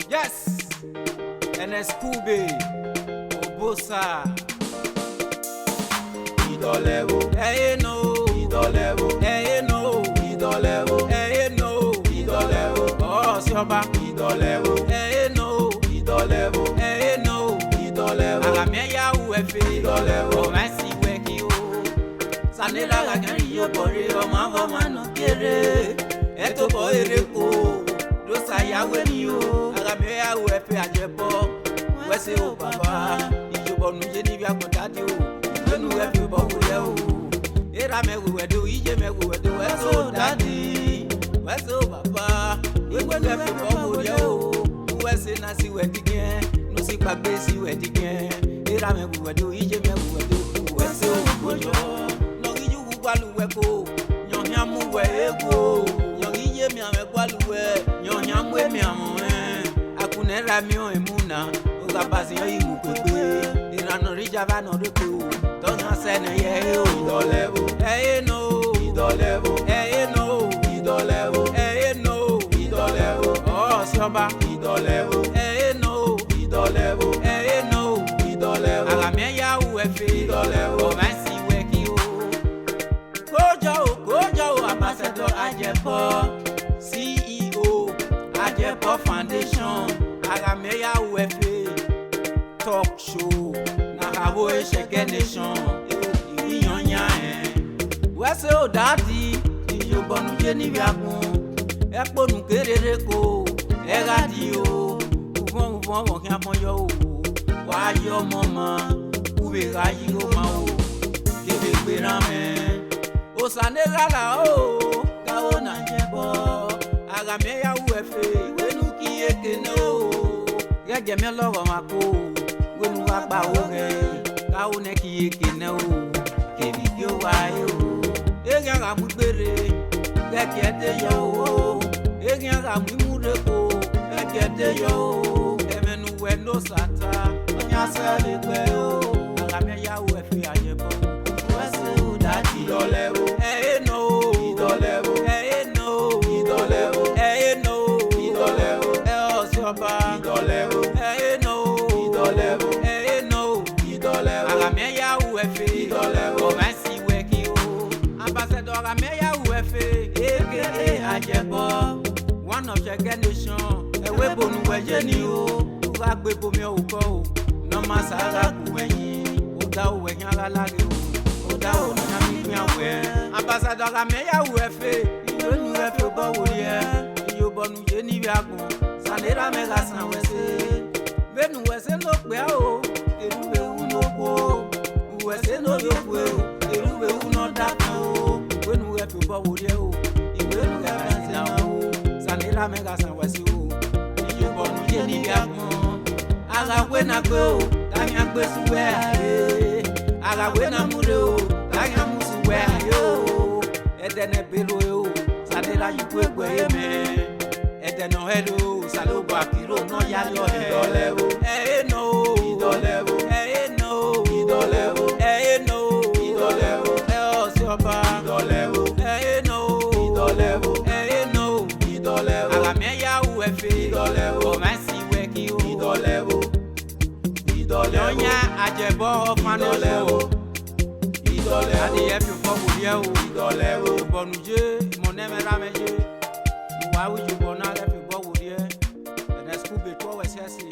Yes, ENST KUBE, Obosa. Idolewo, No, Idolewo, no, Idolewo, no, Idolewo, oh, Sioba. Idolewo, No, Idolewo, no, Idolewo, AGHAMENYAHOREFE, Idolewo, Mercy weki o. Sanela la gari yo bore o ma ho ma no kere. Eto bo ereko. Do sayawe mi o. AGHAMENYAHOREFE ajebo. Wese o baba. Ijobo nu je ni bi agbodade o. Enu e fi bo wo le o. Era me wo wedo, ije me wo wedo. Wese o daddy. Wese o baba. Ewe nu e fi bo wo le o. Wese na si wedigien. No si gbagbe si wedigien. Era me wo wedo, ije me wo wedo. Wese o bojo. Waluweko, nyonyamu we ego, nyongiye mi ame waluwe, nyonyamu mi amwe, akunera mi o emuna, ogabazi yo imukwekwe, irano rijava no reko, tonya sene ye o. Idolewo, No, Idolewo, no, Idolewo, no, Idolewo, oh Sioba. Idolewo, No, Idolewo, no, Idolewo, AGHAMENYAHOREFE, Idolewo, Mercy weki o. Kojo, Ambassador Ajebo, CEO, Ajebo Foundation, AGHAMENYAHOREFE, talk show, na habo Esheke Nation, Iyonya Wese o daddy, Ijobonu je ni biagun, Eponu kerere ko, Egadi o, Uvon won kian pon yo o, Wa yo mama, Kube ga yi o ma o, Kebe gberan men. Osanela la o, kao na jebo. AGHAMENYAHOREFE, wenu ki ekene o. Geje mi lowo mako, wenu wa pa o ge. Kao ne ki ekene o, kebi ki o wa yo. Egan ga mu gbere, gege te yo o. Egan ga mu mure ko, gege te yo o. Emenu we no sata, onya se le pe o. AGHAMENYAHOREFE ajebo. Wese o daddy. Idolewo, No, Idolewo, no, Idolewo, no, Idolewo, oh Sioba. Idolewo, No, Idolewo, no, Idolewo, AGHAMENYAHOREFE, Idolewo, Mercy weki o. Ambassador AGHAMENYAHOREFE, aka Ajebo, one of Esheke Nation. Ewe bonu weje ni o, uga gbe bomi o ko o. No ma sara ku eyin, o da o eyin ara lare o. Oda o na mi gbe awe. Ambassador AGHAMENYAHOREFE, iwenu e fi bo wo ye. Iyobonu je ni bi agun, sanera mega san wese. Benu wese no pe o, eruwe u no po. Wese no yo pe o, eruwe u no da kan o. Wenu e fi bo wo ye o, iwenu e fi san o. Sanera mega san wese o. Iyobonu je ni bi agun. Agawe na gbe o, tani agbe suwe aye. Agawe na mure o, tani amusuwe ayo. Edene belo o, sanera yikwe gwe yeme. Edene hedo, salobo akiro no yalo he. Idolewo, No, Idolewo, no, Idolewo, no, Idolewo, oh Sioba. Idolewo, No, Idolewo, no, Idolewo, AGHAMENYAHOREFE, Idolewo, Mercy weki o. Idolewo, Idolewo, Yonya Ajebo Idolewo, Foundation. Idolewo, Adi efi fọwọ yẹ o. Idolewo, Ìbọnújẹ́ ìmọ̀nẹ́mẹ́rámẹ́jẹ́. Ìwà àwùjọ bọ̀ náà lẹ́fi bọ́ wò yẹ. ENST KUBE tó wẹ̀ sẹ́sì.